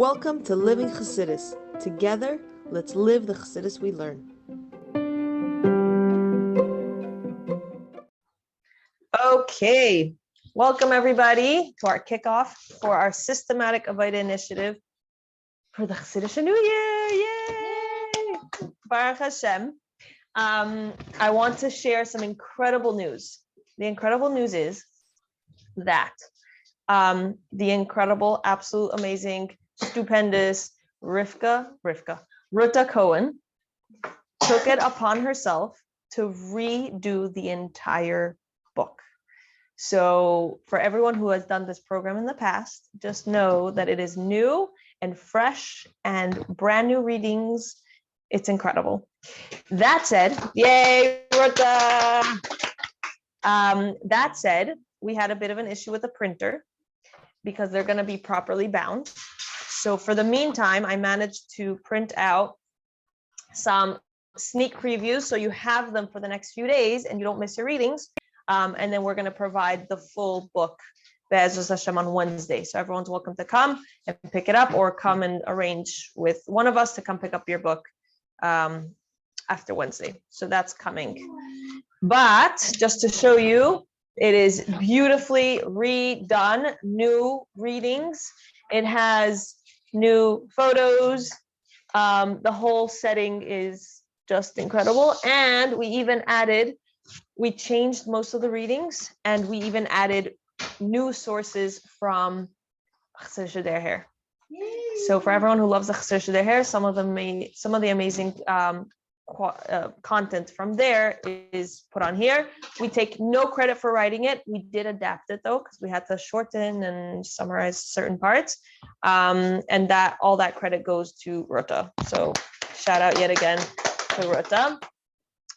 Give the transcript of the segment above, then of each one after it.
Welcome to Living Chassidus. Together, let's live the Chassidus we learn. Okay, welcome everybody to our kickoff for our systematic Avodah initiative for the Chassidus New Year. Yay! Baruch Hashem. I want to share some incredible news. The incredible news is that the incredible, absolute, amazing, stupendous Ruta Cohen took it upon herself to redo the entire book. So for everyone who has done this program in the past, just know that it is new and fresh and brand new readings. It's incredible. That said, yay, Ruta! That said, we had a bit of an issue with the printer because they're going to be properly bound. So for the meantime, I managed to print out some sneak previews so you have them for the next few days and you don't miss your readings. And then we're going to provide the full book Be'ezus Hashem on Wednesday. So everyone's welcome to come and pick it up or come and arrange with one of us to come pick up your book after Wednesday. So that's coming. But just to show you, it is beautifully redone, new readings. It has new photos. The whole setting is just incredible. And we changed most of the readings, and we even added new sources from Chassidus Hair. So for everyone who loves the Chassidus Hair, some of the amazing content from there is put on here. We take no credit for writing it. We did adapt it though, because we had to shorten and summarize certain parts. And that all that credit goes to Ruta. So shout out yet again to Ruta.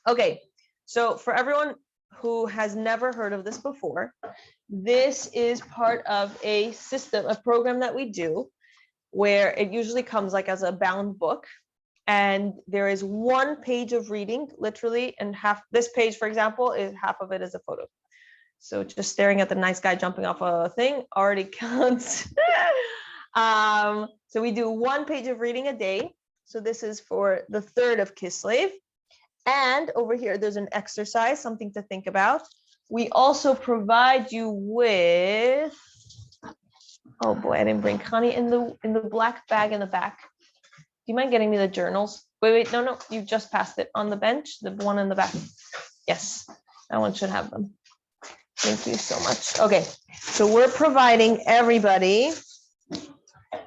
Okay, so for everyone who has never heard of this before, this is part of a program that we do where it usually comes like as a bound book. And there is one page of reading, literally, and this page, for example, is half of it is a photo. So just staring at the nice guy jumping off a thing already counts. So we do one page of reading a day. So this is for the 3rd of Kislev. And over here, there's an exercise, something to think about. We also provide you with, oh boy, I didn't bring honey in the black bag in the back. Do you mind getting me the journals? Wait, no, you just passed it on the bench, the one in the back. Yes, that one should have them. Thank you so much. Okay, so we're providing everybody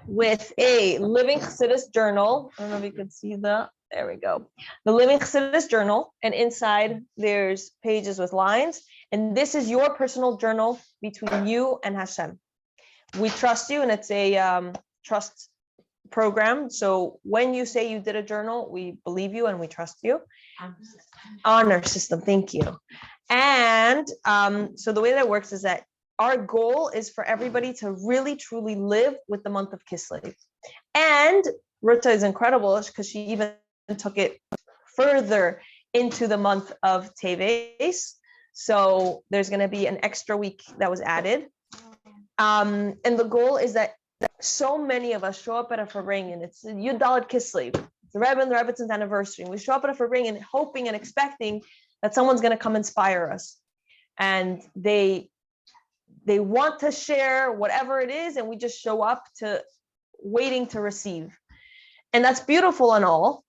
with a Living Chassidus journal. I don't know if you could see there we go. The Living Chassidus journal, and inside there's pages with lines. And this is your personal journal between you and Hashem. We trust you, and it's a trust program. So when you say you did a journal, we believe you and we trust you. Honor system. Thank you. And so the way that works is that our goal is for everybody to really truly live with the month of Kislev. And Ruta is incredible because she even took it further into the month of Teves. So there's going to be an extra week that was added. And the goal is that so many of us show up at a Farbrengen. It's Yud Daled Kislev. It's the Rebbe and the Rebbe's anniversary. We show up at a Farbrengen hoping and expecting that someone's going to come inspire us. And they want to share whatever it is, and we just show up to waiting to receive. And that's beautiful and all,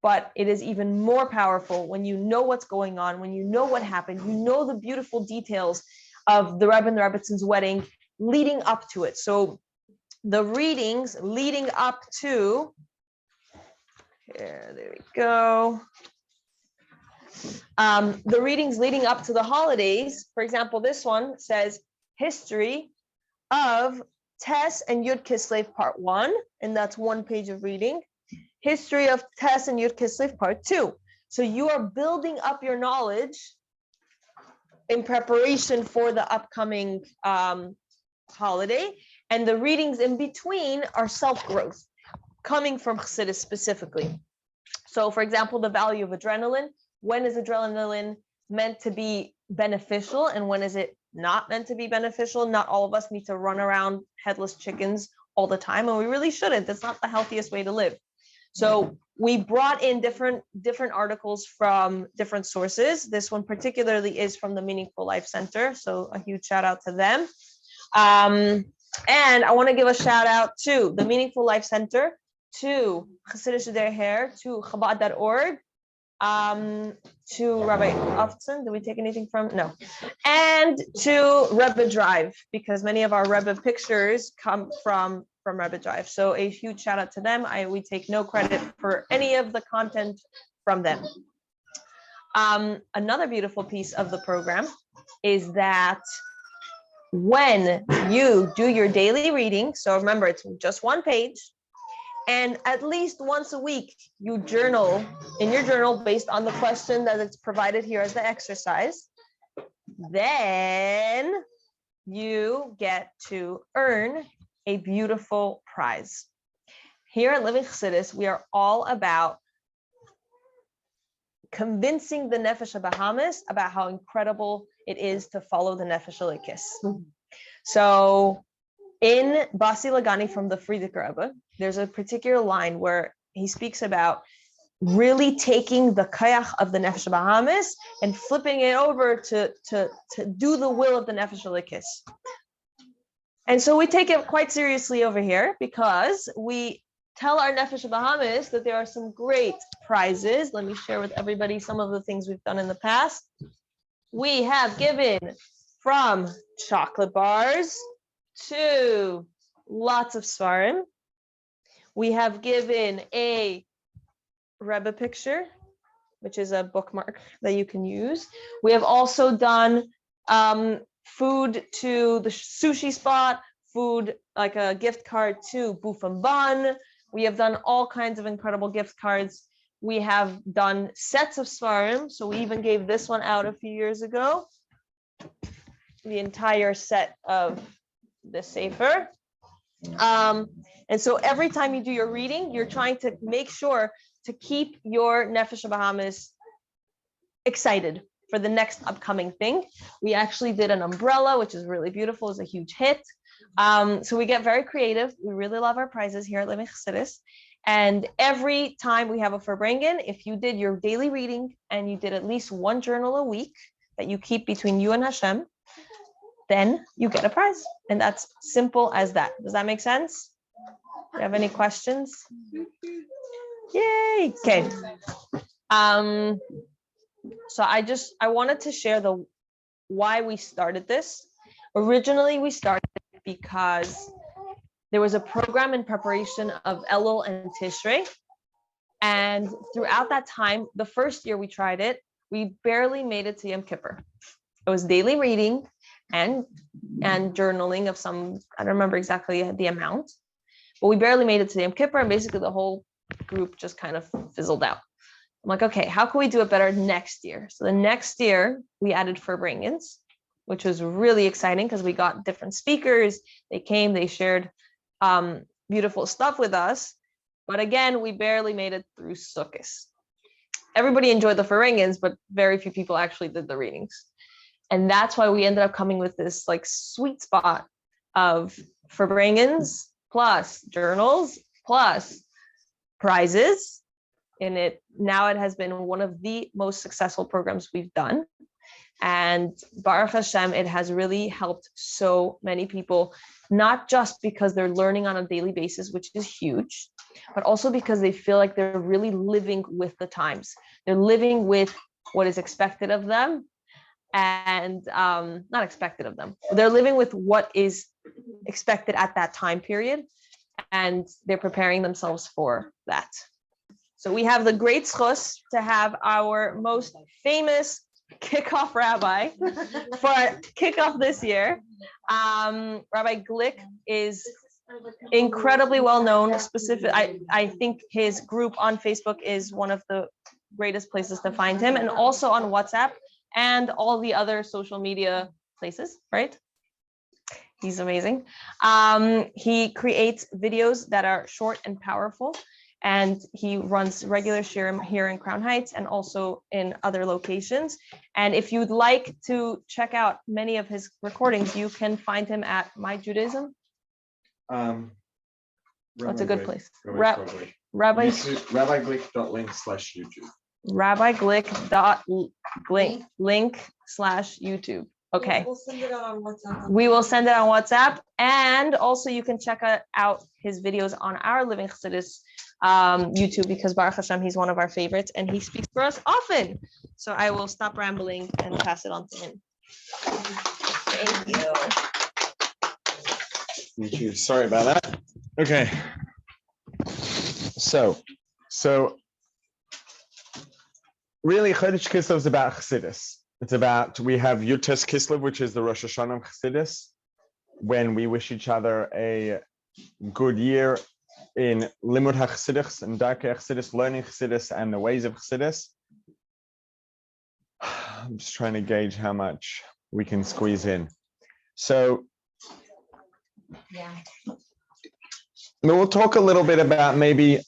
but it is even more powerful when you know what's going on, when you know what happened, you know the beautiful details of the Rebbe and the Rebbe's wedding leading up to it. So the readings leading up to, there we go. The readings leading up to the holidays, for example, this one says History of Tes and Yud Kislev Part 1, and that's one page of reading. History of Tes and Yud Kislev Part 2. So you are building up your knowledge in preparation for the upcoming holiday. And the readings in between are self-growth, coming from Chassidus specifically. So, for example, the value of adrenaline. When is adrenaline meant to be beneficial and when is it not meant to be beneficial? Not all of us need to run around headless chickens all the time, and we really shouldn't. That's not the healthiest way to live. So we brought in different articles from different sources. This one particularly is from the Meaningful Life Center, so a huge shout out to them. And I want to give a shout out to the Meaningful Life Center, to Chassidus Hair, to Chabad.org, to Rabbi Often. Did we take anything from? No. And to Rebbe Drive, because many of our Rebbe pictures come from Rebbe Drive. So a huge shout out to them. We take no credit for any of the content from them. Another beautiful piece of the program is that when you do your daily reading, so remember, it's just one page, and at least once a week, you journal in your journal based on the question that it's provided here as the exercise, then you get to earn a beautiful prize. Here at Living Chassidus, we are all about convincing the Nefesh HaBahamis about how incredible it is to follow the Nefesh Elikis. So in Basi Lagani from the Frierdiker Rebbe, there's a particular line where he speaks about really taking the kayach of the Nefesh HaBahamis and flipping it over to do the will of the Nefesh Elikis. And so we take it quite seriously over here, because we tell our Nefesh HaBahamis that there are some great prizes. Let me share with everybody some of the things we've done in the past. We have given from chocolate bars to lots of svarim. We have given a Rebbe picture, which is a bookmark that you can use. We have also done food to the sushi spot, food like a gift card to Boof and Bun. We have done all kinds of incredible gift cards. We have done sets of svarim. So we even gave this one out a few years ago. The entire set of the Sefer. And so every time you do your reading, you're trying to make sure to keep your Nefesh HaBahamis excited for the next upcoming thing. We actually did an umbrella, which is really beautiful. It's a huge hit. So we get very creative. We really love our prizes here at Living Chassidus. And every time we have a Farbrengen, if you did your daily reading and you did at least one journal a week that you keep between you and Hashem, then you get a prize. And that's simple as that. Does that make sense? Do you have any questions? Yay. Okay. So I wanted to share the why we started this. Originally, we started because there was a program in preparation of Elul and Tishrei. And throughout that time, the first year we tried it, we barely made it to Yom Kippur. It was daily reading and journaling of some, I don't remember exactly the amount, but we barely made it to Yom Kippur, and basically the whole group just kind of fizzled out. I'm like, okay, how can we do it better next year? So the next year we added Farbrengens, which was really exciting because we got different speakers. They came, they shared beautiful stuff with us. But again, we barely made it through Sukkot. Everybody enjoyed the Farbrengens, but very few people actually did the readings. And that's why we ended up coming with this like sweet spot of Farbrengens plus journals plus prizes in it. Now it has been one of the most successful programs we've done. And Baruch Hashem, it has really helped so many people, not just because they're learning on a daily basis, which is huge, but also because they feel like they're really living with the times. They're living with what is expected of them, and not expected of them. They're living with what is expected at that time period, and they're preparing themselves for that. So we have the great zchus to have our most famous Kickoff rabbi for Kickoff this year. Rabbi Glick is incredibly well known. I think his group on Facebook is one of the greatest places to find him, and also on WhatsApp and all the other social media places, right? He's amazing. He creates videos that are short and powerful, and he runs regular shirim here in Crown Heights and also in other locations. And if you'd like to check out many of his recordings, you can find him at My Judaism. What's a good place? Rabbi Rabbi Glick.link/YouTube. RabbiGlick.link/YouTube. Okay. We'll send it out on WhatsApp. We will send it on WhatsApp, and also you can check out his videos on our Living Chassidus YouTube, because Baruch Hashem, he's one of our favorites and he speaks for us often. So I will stop rambling and pass it on to him. Thank you. Thank you. Sorry about that. Okay. So really, Chodesh Kislev is about Chassidus. It's about, we have Yutes Kislev, which is the Rosh Hashanah of Chassidus, when we wish each other a good year in Limud HaChassidus and Darkei Chassidus, learning Chassidus and the ways of Chassidus. I'm just trying to gauge how much we can squeeze in. So we'll talk a little bit about maybe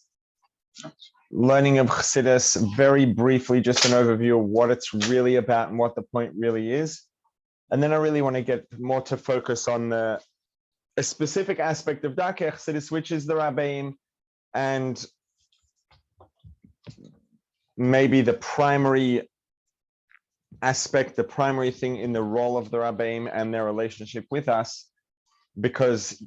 learning of Chassidus, very briefly, just an overview of what it's really about and what the point really is. And then I really want to get more to focus on a specific aspect of Darkei Chassidus, which is the Rabbeim, and maybe the primary aspect, the primary thing in the role of the Rabbeim and their relationship with us, because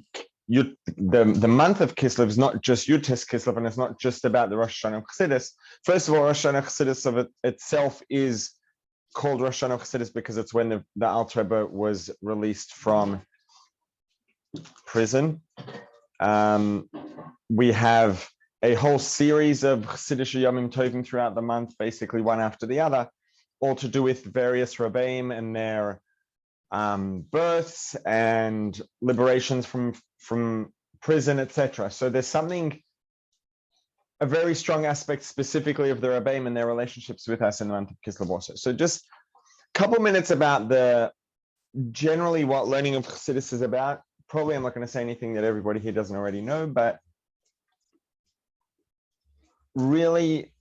the month of Kislev is not just Yutes Kislev, and it's not just about the Rosh Hashanah of Chassidus. First of all, Rosh Hashanah Chassidus of itself is called Rosh Hashanah Chassidus because it's when the Alter Rebbe was released from prison. We have a whole series of Chassidish Yomim Tovim throughout the month, basically one after the other, all to do with various Rabbeim and their births and liberations from prison, etc. So there's a very strong aspect specifically of the Rebbeim and their relationships with us in the month of Kislev also. So just a couple minutes about generally what learning of Chassidus is about. Probably I'm not going to say anything that everybody here doesn't already know, but really,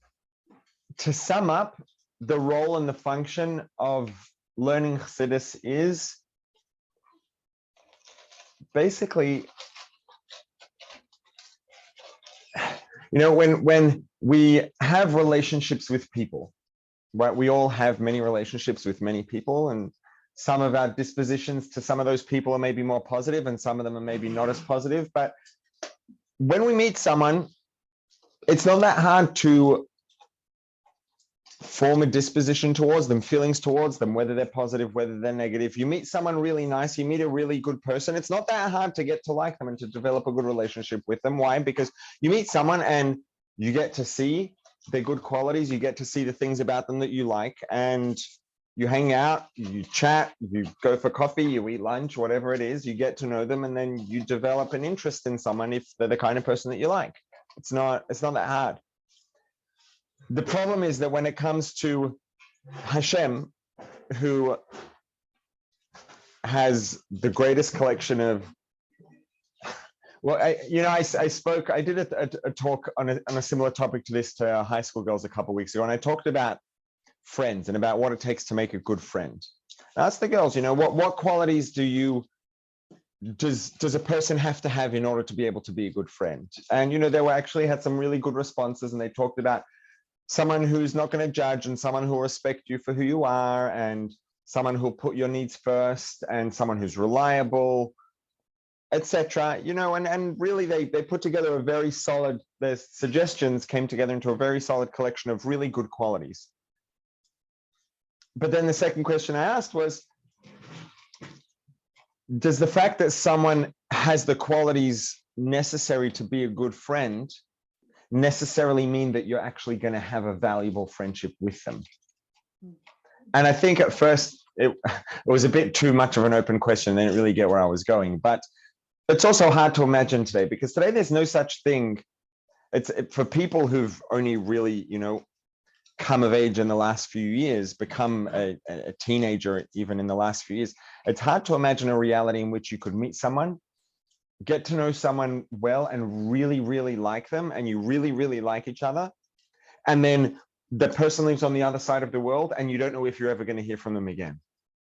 to sum up, the role and the function of learning Chassidus is basically, when we have relationships with people, right? We all have many relationships with many people, and some of our dispositions to some of those people are maybe more positive and some of them are maybe not as positive. But when we meet someone, it's not that hard to form a disposition towards them, feelings towards them, whether they're positive, whether they're negative. You meet someone really nice, you meet a really good person, it's not that hard to get to like them and to develop a good relationship with them. Why? Because you meet someone and you get to see their good qualities, you get to see the things about them that you like, and you hang out, you chat, you go for coffee, you eat lunch, whatever it is, you get to know them, and then you develop an interest in someone if they're the kind of person that you like. It's not that hard. The problem is that when it comes to Hashem, who has the greatest collection of, I did a talk on a similar topic to this to our high school girls a couple of weeks ago, and I talked about friends and about what it takes to make a good friend. I asked the girls, what qualities does a person have to have in order to be able to be a good friend? And they were actually had some really good responses, and they talked about someone who's not going to judge, and someone who will respect you for who you are, and someone who'll put your needs first, and someone who's reliable, etc. And really they put together a very solid, their suggestions came together into a very solid collection of really good qualities. But then the second question I asked was, does the fact that someone has the qualities necessary to be a good friend necessarily mean that you're actually going to have a valuable friendship with them? And I think at first it was a bit too much of an open question. I didn't really get where I was going, but it's also hard to imagine today, because today there's no such thing. It's for people who've only really, come of age in the last few years, become a teenager even in the last few years. It's hard to imagine a reality in which you could meet someone, get to know someone well and really, really like them, and you really, really like each other, and then the person lives on the other side of the world and you don't know if you're ever going to hear from them again.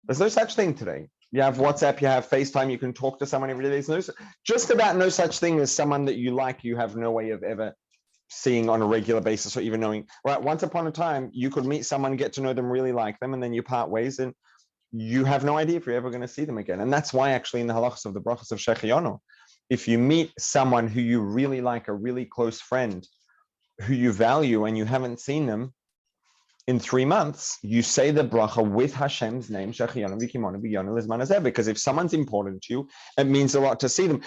There's no such thing today. You have WhatsApp, you have FaceTime, you can talk to someone every day. There's just about no such thing as someone that you like, you have no way of ever seeing on a regular basis or even knowing. Right, once upon a time, you could meet someone, get to know them, really like them, and then you part ways, and you have no idea if you're ever going to see them again. And that's why actually in the halachas of the brachas of Shechianu, if you meet someone who you really like, a really close friend, who you value, and you haven't seen them in 3 months, you say the bracha with Hashem's name, because if someone's important to you, it means a lot to see them.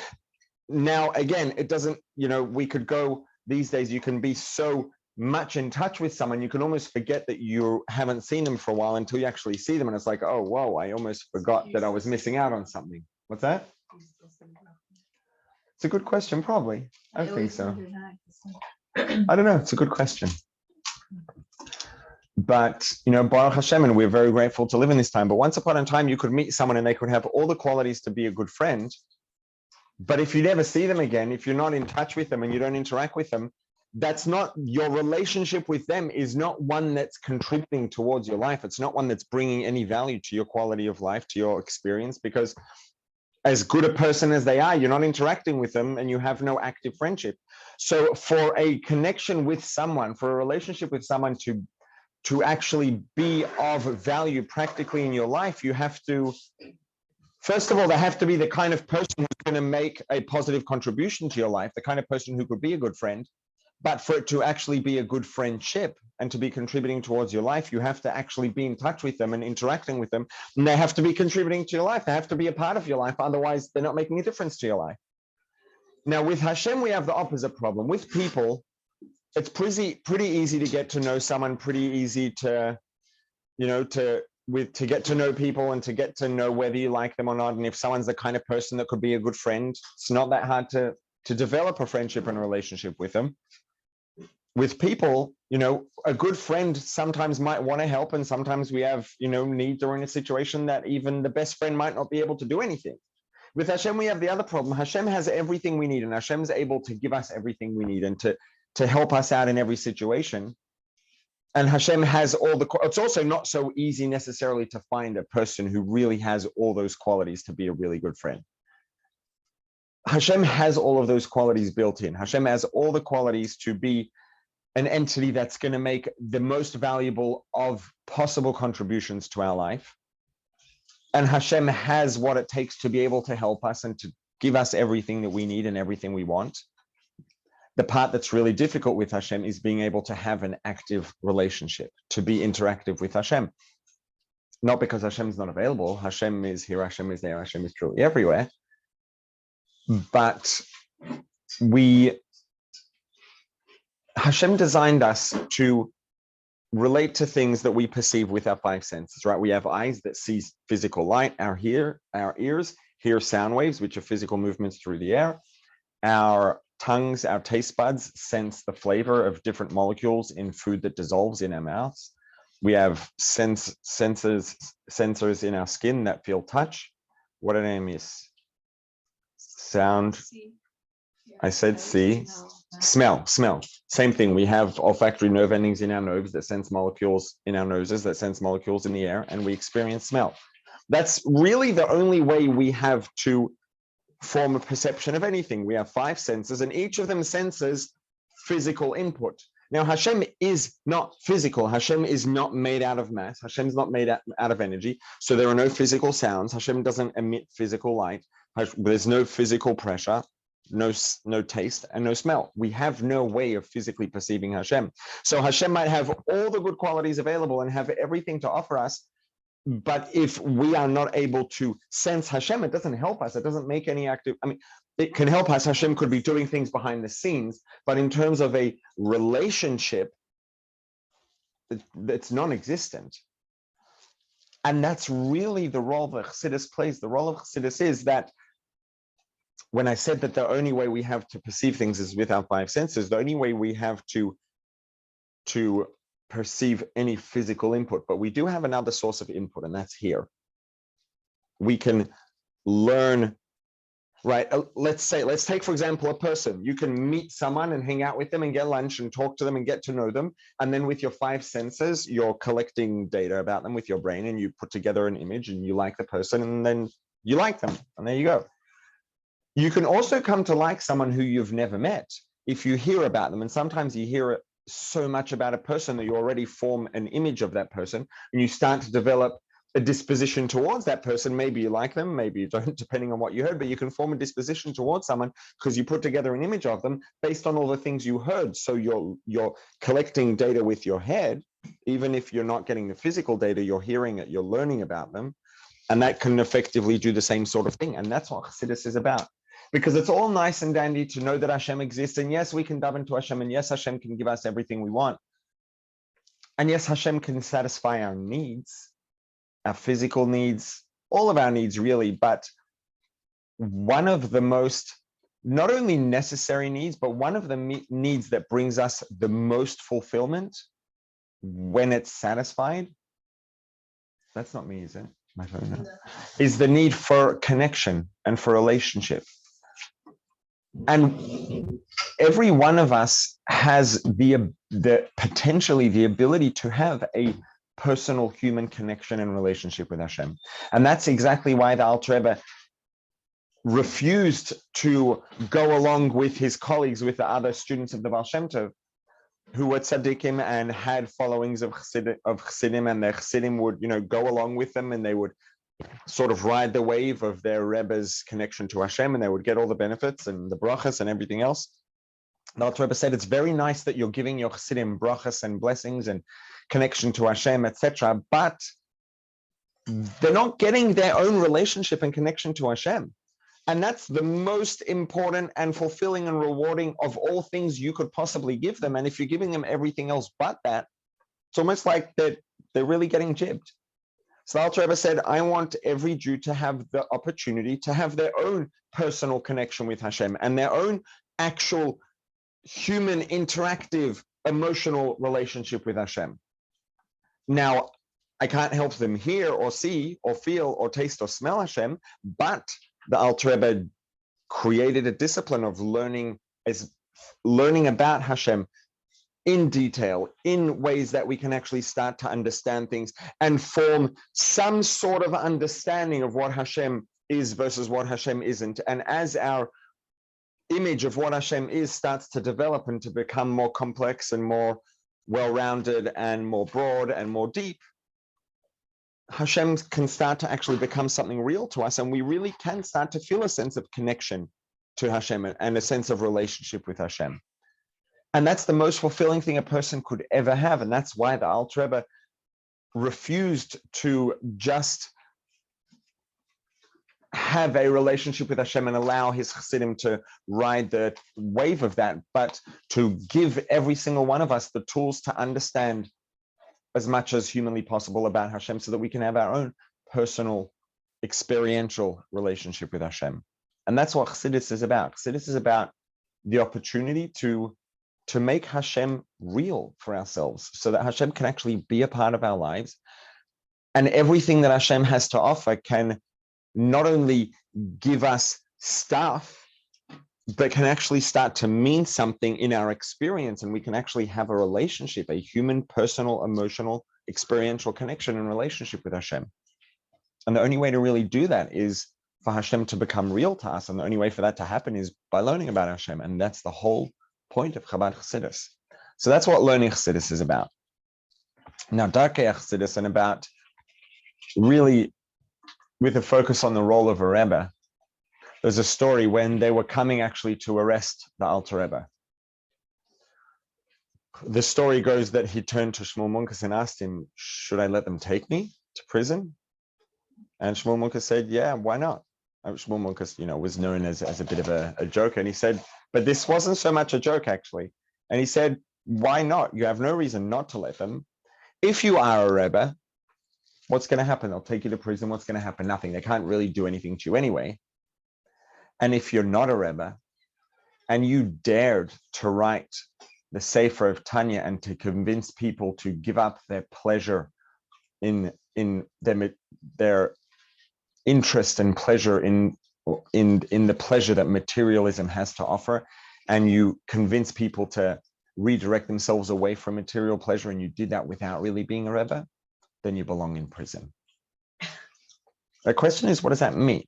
Now, again, it doesn't, we could go these days, you can be so much in touch with someone, you can almost forget that you haven't seen them for a while until you actually see them. And it's like, oh, whoa, I almost forgot that I was missing out on something. What's that? It's a good question, probably. I think so. I don't know. It's a good question. But, Baruch Hashem, and we're very grateful to live in this time. But once upon a time, you could meet someone and they could have all the qualities to be a good friend. But if you never see them again, if you're not in touch with them and you don't interact with them, that's not, your relationship with them is not one that's contributing towards your life. It's not one that's bringing any value to your quality of life, to your experience, because as good a person as they are, you're not interacting with them and you have no active friendship. So for a connection with someone, for a relationship with someone to actually be of value practically in your life, you have to, first of all, they have to be the kind of person who's going to make a positive contribution to your life, the kind of person who could be a good friend. But for it to actually be a good friendship and to be contributing towards your life, you have to actually be in touch with them and interacting with them. And they have to be contributing to your life. They have to be a part of your life. Otherwise, they're not making a difference to your life. Now, with Hashem, we have the opposite problem. With people, it's pretty easy to get to know someone, pretty easy to, to get to know people and to get to know whether you like them or not. And if someone's the kind of person that could be a good friend, it's not that hard to develop a friendship and a relationship with them. With people, a good friend sometimes might want to help, and sometimes we have, needs or in a situation that even the best friend might not be able to do anything. With Hashem, we have the other problem. Hashem has everything we need, and Hashem's able to give us everything we need and to help us out in every situation. And Hashem has it's also not so easy necessarily to find a person who really has all those qualities to be a really good friend. Hashem has all of those qualities built in. Hashem has all the qualities to be an entity that's going to make the most valuable of possible contributions to our life. And Hashem has what it takes to be able to help us and to give us everything that we need and everything we want. The part that's really difficult with Hashem is being able to have an active relationship, to be interactive with Hashem. Not because Hashem's not available. Hashem is here, Hashem is there, Hashem is truly everywhere. But Hashem designed us to relate to things that we perceive with our 5 senses, right? We have eyes that see physical light, our ears hear sound waves, which are physical movements through the air. Our tongues, our taste buds sense the flavor of different molecules in food that dissolves in our mouths. We have sensors in our skin that feel touch. What did I miss? Sound. I said see. Smell. Same thing. We have olfactory nerve endings in our nose that sense molecules in our noses, that sense molecules in the air, and we experience smell. That's really the only way we have to form a perception of anything. We have 5 senses, and each of them senses physical input. Now, Hashem is not physical. Hashem is not made out of mass. Hashem's not made out of energy. So there are no physical sounds. Hashem doesn't emit physical light. There's no physical pressure, no taste, and no smell. We have no way of physically perceiving Hashem. So Hashem might have all the good qualities available and have everything to offer us. But if we are not able to sense Hashem, it doesn't help us. It doesn't make any active, it can help us. Hashem could be doing things behind the scenes, but in terms of a relationship, it's non-existent. And that's really the role that Chassidus plays. The role of Chassidus is that when I said that the only way we have to perceive things is with our 5 senses, the only way we have to perceive any physical input, but we do have another source of input, and that's here. We can learn right? Let's take, for example, a person. You can meet someone and hang out with them and get lunch and talk to them and get to know them. And then with your 5 senses, you're collecting data about them with your brain, and you put together an image and you like the person, and then you like them. And there you go. You can also come to like someone who you've never met if you hear about them. And sometimes you hear so much about a person that you already form an image of that person, and you start to develop a disposition towards that person. Maybe you like them, maybe you don't, depending on what you heard, but you can form a disposition towards someone because you put together an image of them based on all the things you heard. So you're collecting data with your head, even if you're not getting the physical data, you're hearing it, you're learning about them. And that can effectively do the same sort of thing. And that's what Chassidus is about. Because it's all nice and dandy to know that Hashem exists. And yes, we can dive into Hashem. And yes, Hashem can give us everything we want. And yes, Hashem can satisfy our needs, our physical needs, all of our needs really. But one of the most, not only necessary needs, but one of the needs that brings us the most fulfillment when it's satisfied, that's not me, is it? My phone, no. Is the need for connection and for relationship. And every one of us has the potentially the ability to have a personal human connection and relationship with Hashem. And that's exactly why the Alter Rebbe refused to go along with his colleagues, with the other students of the Baal Shem Tov, who were tzaddikim and had followings of Chassidim, and their Chassidim would, go along with them, and they would sort of ride the wave of their Rebbe's connection to Hashem, and they would get all the benefits and the brachas and everything else. The Alter Rebbe said, it's very nice that you're giving your Chassidim brachas and blessings and connection to Hashem, etc., but they're not getting their own relationship and connection to Hashem. And that's the most important and fulfilling and rewarding of all things you could possibly give them. And if you're giving them everything else but that, it's almost like they're really getting jibbed. So the Alter Rebbe said, I want every Jew to have the opportunity to have their own personal connection with Hashem and their own actual human, interactive, emotional relationship with Hashem. Now, I can't help them hear or see or feel or taste or smell Hashem, but the Alter Rebbe created a discipline of learning about Hashem in detail, in ways that we can actually start to understand things and form some sort of understanding of what Hashem is versus what Hashem isn't. And as our image of what Hashem is starts to develop and to become more complex and more well-rounded and more broad and more deep, Hashem can start to actually become something real to us, and we really can start to feel a sense of connection to Hashem and a sense of relationship with Hashem. And that's the most fulfilling thing a person could ever have. And that's why the Alter Rebbe refused to just have a relationship with Hashem and allow his Chassidim to ride the wave of that, but to give every single one of us the tools to understand as much as humanly possible about Hashem so that we can have our own personal, experiential relationship with Hashem. And that's what Chassidus is about. Chassidus is about the opportunity to make Hashem real for ourselves so that Hashem can actually be a part of our lives. And everything that Hashem has to offer can not only give us stuff, but can actually start to mean something in our experience, and we can actually have a relationship, a human, personal, emotional, experiential connection and relationship with Hashem. And the only way to really do that is for Hashem to become real to us, and the only way for that to happen is by learning about Hashem, and that's the whole point of Chabad Chassidus. So that's what learning Chassidus is about. Now, Darkei Chassidus, and about really with a focus on the role of a Rebbe, there's a story when they were coming actually to arrest the Alter Rebbe. The story goes that he turned to Shmuel Munkus and asked him, should I let them take me to prison? And Shmuel Munkus said, yeah, why not? Shmuel Munkus, was known as a bit of a joker. And he said, but this wasn't so much a joke, actually. And he said, why not? You have no reason not to let them. If you are a Rebbe, what's going to happen? They'll take you to prison. What's going to happen? Nothing. They can't really do anything to you anyway. And if you're not a Rebbe and you dared to write the Sefer of Tanya and to convince people to give up their pleasure in their interest and pleasure in in the pleasure that materialism has to offer, and you convince people to redirect themselves away from material pleasure, and you did that without really being a Rebbe, then you belong in prison. The question is, what does that mean?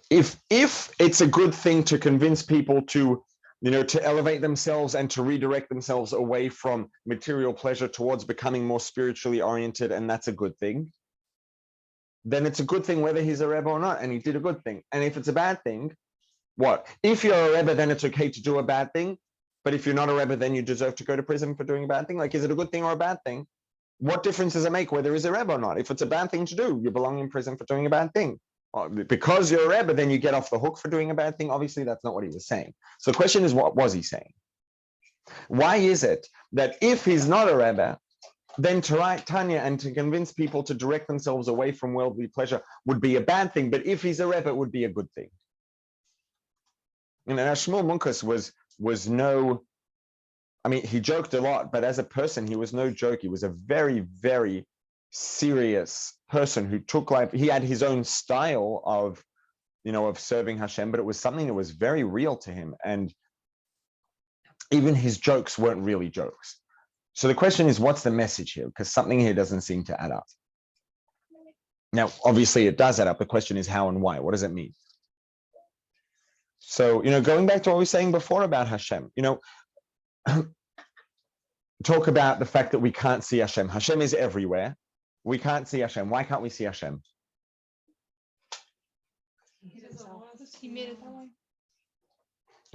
If it's a good thing to convince people to, to elevate themselves and to redirect themselves away from material pleasure towards becoming more spiritually oriented, and that's a good thing, then it's a good thing whether he's a Rebbe or not, and he did a good thing. And if it's a bad thing, what? If you're a Rebbe, then it's okay to do a bad thing, but if you're not a Rebbe, then you deserve to go to prison for doing a bad thing? Like, is it a good thing or a bad thing? What difference does it make whether he's a Rebbe or not? If it's a bad thing to do, you belong in prison for doing a bad thing. Because you're a Rebbe, then you get off the hook for doing a bad thing. Obviously, that's not what he was saying. So the question is, what was he saying? Why is it that if he's not a Rebbe, then to write Tanya and to convince people to direct themselves away from worldly pleasure would be a bad thing, but if he's a Rebbe, it would be a good thing? And Shmuel Munkus was no, I mean, he joked a lot, but as a person, he was no joke. He was a very, very serious person who took life. He had his own style of, of serving Hashem, but it was something that was very real to him. And even his jokes weren't really jokes. So the question is, what's the message here? Because something here doesn't seem to add up. Now, obviously it does add up. The question is how and why. What does it mean? So, going back to what we were saying before about Hashem, talk about the fact that we can't see Hashem. Hashem is everywhere. We can't see Hashem. Why can't we see Hashem? He made it that way.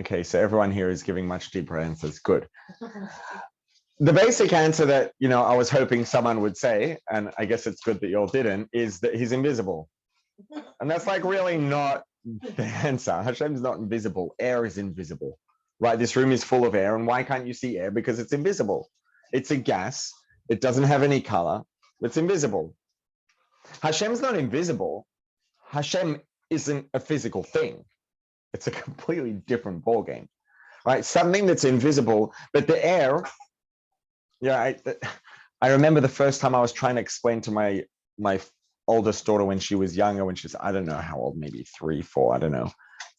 Okay, so everyone here is giving much deeper answers. Good. The basic answer that, I was hoping someone would say, and I guess it's good that you all didn't, is that he's invisible. And that's like really not the answer. Hashem's not invisible. Air is invisible, right? This room is full of air. And why can't you see air? Because it's invisible. It's a gas. It doesn't have any color. It's invisible. Hashem's not invisible. Hashem isn't a physical thing. It's a completely different ballgame, right? Something that's invisible, but the air, I remember the first time I was trying to explain to my oldest daughter when she was younger, when she was, I don't know how old, maybe 3, 4, I don't know,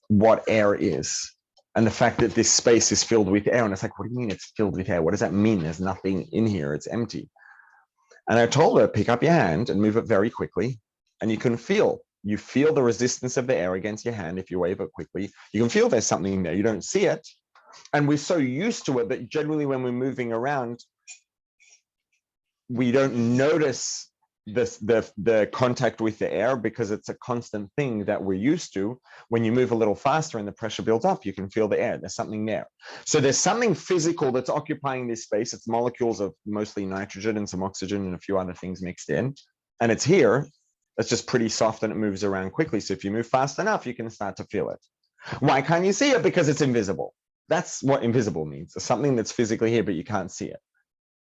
what air is. And the fact that this space is filled with air. And it's like, what do you mean it's filled with air? What does that mean? There's nothing in here. It's empty. And I told her, pick up your hand and move it very quickly. And you feel the resistance of the air against your hand. If you wave it quickly, you can feel there's something there. You don't see it. And we're so used to it that generally when we're moving around, we don't notice the contact with the air because it's a constant thing that we're used to. When you move a little faster and the pressure builds up, you can feel the air. There's something there. So there's something physical that's occupying this space. It's molecules of mostly nitrogen and some oxygen and a few other things mixed in. And it's here. It's just pretty soft and it moves around quickly. So if you move fast enough, you can start to feel it. Why can't you see it? Because it's invisible. That's what invisible means. It's something that's physically here, but you can't see it.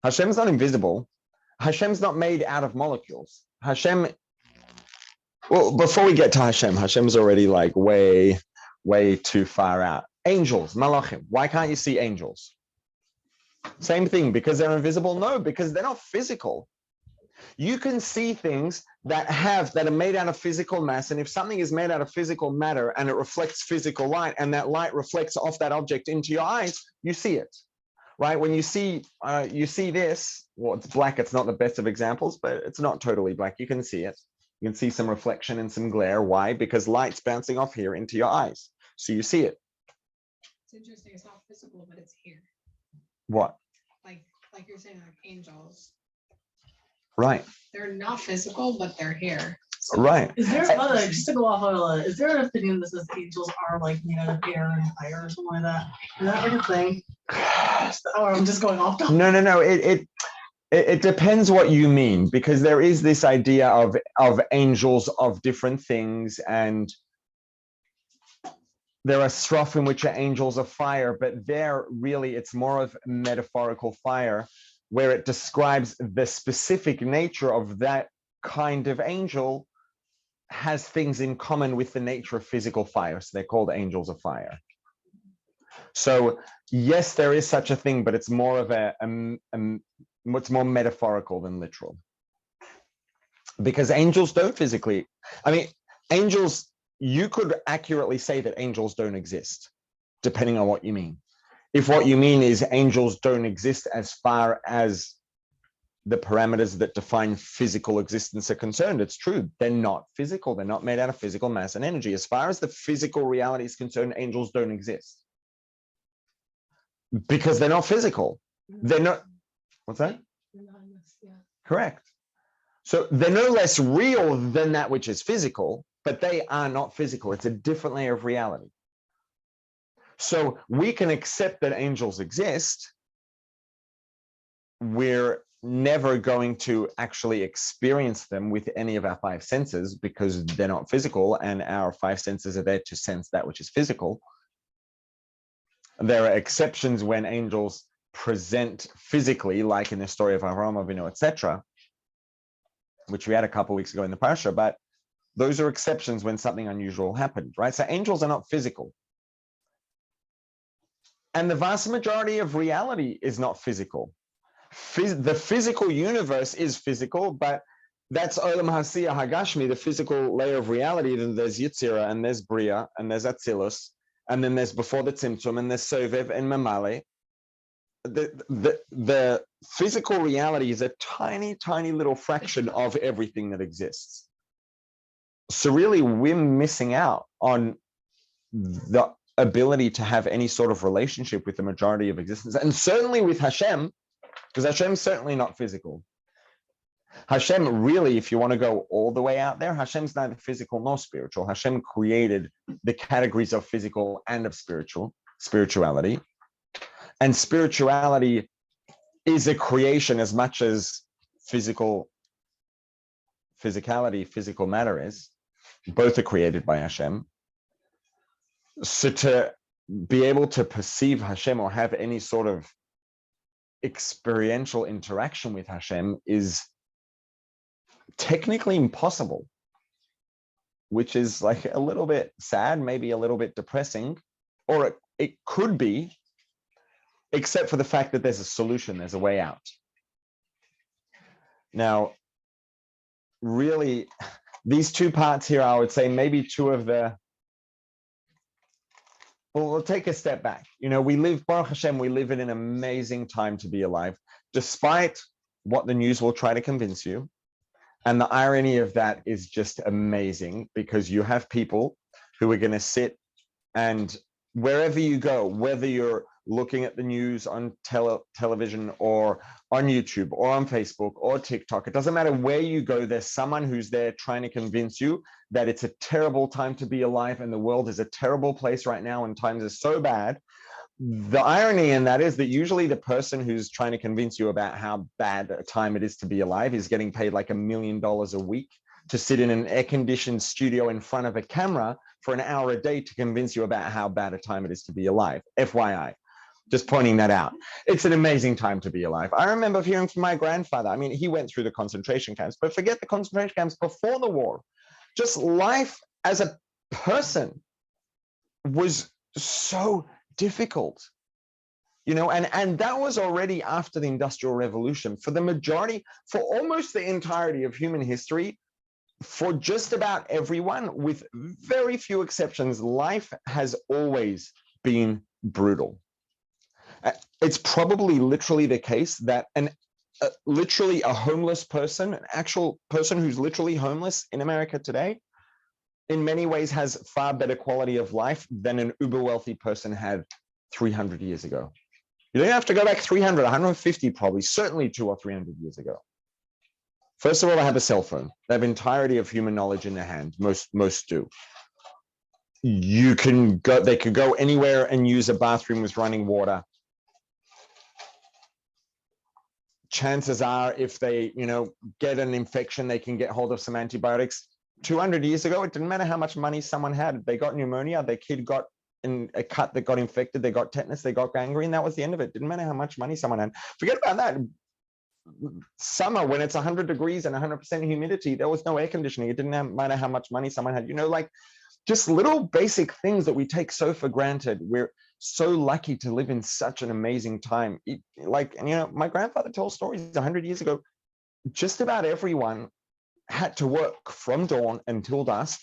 Hashem's not invisible. Hashem's not made out of molecules. Hashem, well, before we get to Hashem, Hashem's already like way, way too far out. Angels, malachim. Why can't you see angels? Same thing, because they're invisible? No, because they're not physical. You can see things that are made out of physical mass. And if something is made out of physical matter and it reflects physical light and that light reflects off that object into your eyes, you see it. Right? When you see this, well, it's black. It's not the best of examples, but it's not totally black. You can see it. You can see some reflection and some glare. Why? Because light's bouncing off here into your eyes. So you see it. It's interesting. It's not physical, but it's here. What? Like you're saying, like angels. Right. They're not physical, but they're here. So right. Is there just to go off on is there an opinion that says angels are like made out of air and fire or something like that? Is that like a thing? Or I'm just going off topic. No. It depends what you mean, because there is this idea of angels of different things, and there are strophim which are angels of fire, but there really it's more of metaphorical fire, where it describes the specific nature of that kind of angel has things in common with the nature of physical fire. So they're called angels of fire. So yes, there is such a thing, but it's more of what's more metaphorical than literal. Because angels don't physically, I mean, angels you could accurately say that angels don't exist, depending on what you mean. If what you mean is angels don't exist as far as the parameters that define physical existence are concerned, it's true. They're not physical. They're not made out of physical mass and energy. As far as the physical reality is concerned, angels don't exist because they're not physical. They're not, what's that? Yeah. Correct. So they're no less real than that which is physical, but they are not physical. It's a different layer of reality. So we can accept that angels exist. We're never going to actually experience them with any of our five senses because they're not physical, and our five senses are there to sense that which is physical. There are exceptions when angels present physically, like in the story of Avraham Avinu, etc., which we had a couple of weeks ago in the parasha, but those are exceptions when something unusual happened, right? So angels are not physical. And the vast majority of reality is not physical. The physical universe is physical, but that's Olam Hasiyah Hagashmi, the physical layer of reality. Then there's Yitzira, and there's Bria, and there's Atzilus, and then there's before the Tzimtzum, and there's Sovev and Mamale. The physical reality is a tiny, tiny little fraction of everything that exists. So really, we're missing out on the ability to have any sort of relationship with the majority of existence, and certainly with Hashem, because Hashem's certainly not physical. Hashem, really, if you want to go all the way out there, Hashem's neither physical nor spiritual. Hashem created the categories of physical and of spirituality. And spirituality is a creation as much as physicality, physical matter is. Both are created by Hashem. So to be able to perceive Hashem or have any sort of experiential interaction with Hashem is technically impossible, which is like a little bit sad, maybe a little bit depressing, or it could be, except for the fact that there's a solution, there's a way out. Now, really, these two parts here, I would say maybe two of the, well, we'll take a step back. You know, we live, Baruch Hashem, we live in an amazing time to be alive, despite what the news will try to convince you. And the irony of that is just amazing, because you have people who are going to sit and wherever you go, whether you're looking at the news on television or on YouTube or on Facebook or TikTok, it doesn't matter where you go, there's someone who's there trying to convince you that it's a terrible time to be alive and the world is a terrible place right now and times are so bad. The irony in that is that usually the person who's trying to convince you about how bad a time it is to be alive is getting paid like $1 million a week to sit in an air-conditioned studio in front of a camera for an hour a day to convince you about how bad a time it is to be alive. FYI. Just pointing that out. It's an amazing time to be alive. I remember hearing from my grandfather. I mean, he went through the concentration camps, but forget the concentration camps before the war. Just life as a person was so difficult, you know, and that was already after the Industrial Revolution. For the majority, for almost the entirety of human history, for just about everyone, with very few exceptions, life has always been brutal. It's probably literally the case that literally a homeless person, an actual person who's literally homeless in America today, in many ways has far better quality of life than an uber wealthy person had 300 years ago. You don't have to go back 300, 150 probably, certainly 200 or 300 years ago. First of all, they have a cell phone. They have entirety of human knowledge in their hand. Most do. You can go, they could go anywhere and use a bathroom with running water. Chances are, if they, you know, get an infection, they can get hold of some antibiotics. 200 years ago, it didn't matter how much money someone had. They got pneumonia, their kid got in a cut that got infected, they got tetanus, they got gangrene. That was the end of it. Didn't matter how much money someone had. Forget about that. Summer, when it's 100 degrees and 100% humidity, there was no air conditioning. It didn't matter how much money someone had. You know, like just little basic things that we take so for granted. We're so lucky to live in such an amazing time. And you know, my grandfather told stories 100 years ago. Just about everyone had to work from dawn until dusk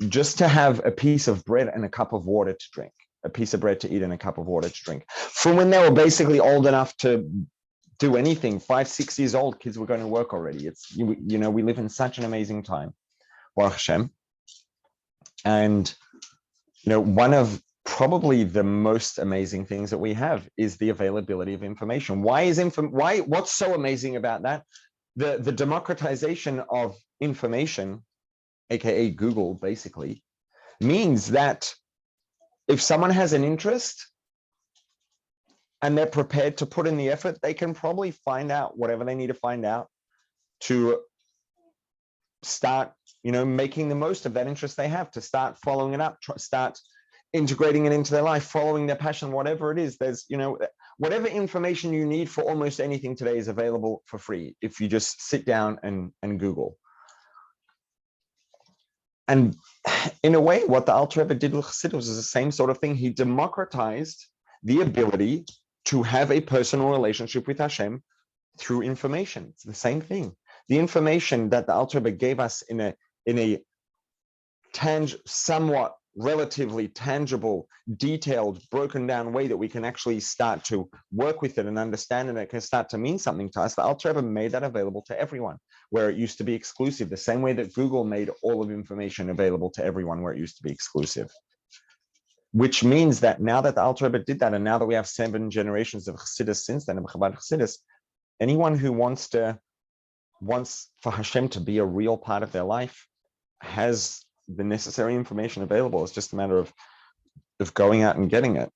just to have a piece of bread and a cup of water to drink, a piece of bread to eat and a cup of water to drink. From when they were basically old enough to do anything, 5, 6 years old, kids were going to work already. It's, you know, we live in such an amazing time, Baruch Hashem. And, you know, one of probably the most amazing things that we have is the availability of information. What's so amazing about that? The democratization of information, aka Google, basically, means that if someone has an interest and they're prepared to put in the effort, they can probably find out whatever they need to find out to start, you know, making the most of that interest they have, to start following it up, start integrating it into their life, following their passion, whatever it is. There's, you know, whatever information you need for almost anything today is available for free if you just sit down and Google. And in a way, what the Alter Rebbe did with Chassidus is the same sort of thing. He democratized the ability to have a personal relationship with Hashem through information. It's the same thing. The information that the Alter Rebbe gave us in a somewhat relatively tangible, detailed, broken down way that we can actually start to work with it and understand, and it can start to mean something to us. The Alter Rebbe made that available to everyone, where it used to be exclusive, the same way that Google made all of information available to everyone where it used to be exclusive. Which means that now that the Alter Rebbe did that, and now that we have 7 generations of Chassidus since then, of Chabad Chassidus, anyone who wants for Hashem to be a real part of their life has the necessary information available. It's just a matter of going out and getting it.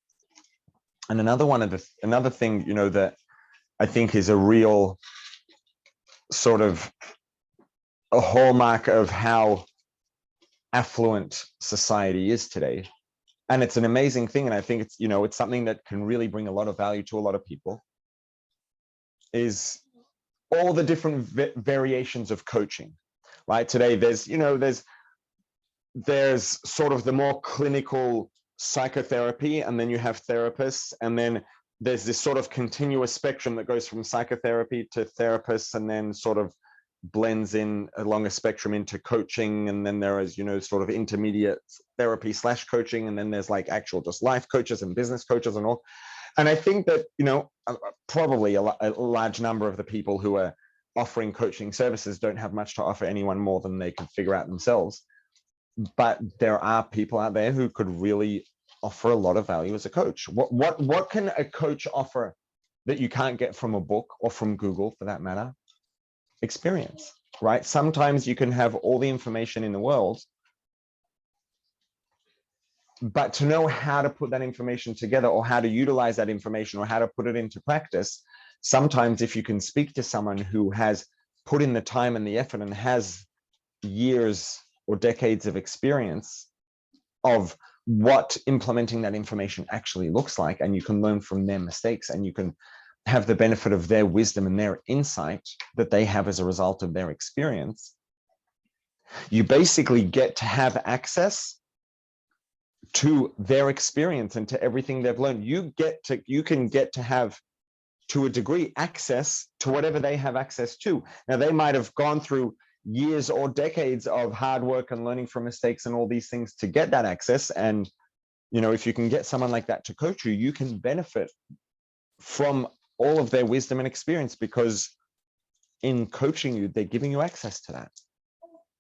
And another thing, you know, that I think is a real sort of a hallmark of how affluent society is today. And it's an amazing thing. And I think it's, you know, it's something that can really bring a lot of value to a lot of people, is all the different variations of coaching, right? Today, there's sort of the more clinical psychotherapy, and then you have therapists, and then there's this sort of continuous spectrum that goes from psychotherapy to therapists, and then sort of blends in along a spectrum into coaching, and then there is, you know, sort of intermediate therapy / coaching, and then there's like actual just life coaches and business coaches and all. And I think that, you know, probably a large number of the people who are offering coaching services don't have much to offer anyone more than they can figure out themselves. But there are people out there who could really offer a lot of value as a coach. What can a coach offer that you can't get from a book or from Google, for that matter? Experience, right? Sometimes you can have all the information in the world, but to know how to put that information together, or how to utilize that information, or how to put it into practice, sometimes if you can speak to someone who has put in the time and the effort and has years or decades of experience of what implementing that information actually looks like, and you can learn from their mistakes, and you can have the benefit of their wisdom and their insight that they have as a result of their experience, you basically get to have access to their experience and to everything they've learned. You can get to have, to a degree, access to whatever they have access to. Now, they might have gone through years or decades of hard work and learning from mistakes and all these things to get that access. And, you know, if you can get someone like that to coach you, you can benefit from all of their wisdom and experience, because in coaching you, they're giving you access to that.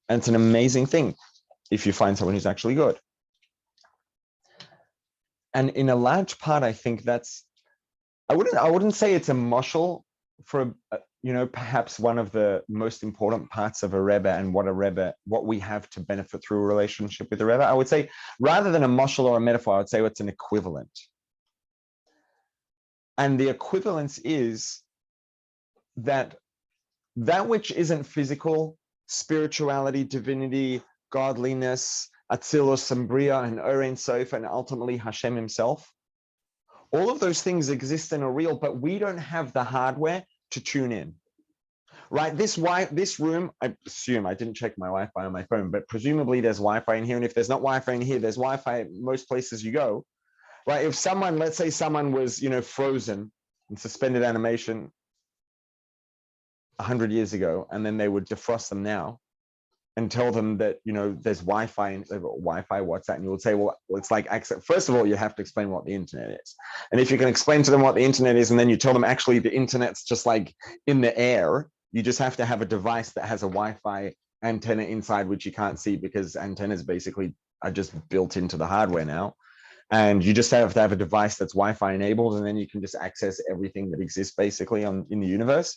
And it's an amazing thing if you find someone who's actually good. And in a large part, I think that's, I wouldn't say it's a mashal for, you know, perhaps one of the most important parts of a Rebbe, and what we have to benefit through a relationship with a Rebbe. I would say, rather than a mashal or a metaphor, I would say it's an equivalent. And the equivalence is that which isn't physical, spirituality, divinity, godliness, Atzilus and Bria and Ein Sof, and ultimately Hashem himself, all of those things exist and are real, but we don't have the hardware to tune in, right? This room, I assume, I didn't check my Wi-Fi on my phone, but presumably there's Wi-Fi in here. And if there's not Wi-Fi in here, there's Wi-Fi at most places you go, right? If someone, let's say someone was, you know, frozen in suspended animation 100 years ago, and then they would defrost them now, and tell them that, there's Wi-Fi and Wi-Fi, what's that? And you would say, well, it's like access. First of all, you have to explain what the internet is. And if you can explain to them what the internet is, and then you tell them actually the internet's just like in the air, you just have to have a device that has a Wi-Fi antenna inside, which you can't see because antennas basically are just built into the hardware now. And you just have to have a device that's Wi-Fi enabled, and then you can just access everything that exists basically in the universe.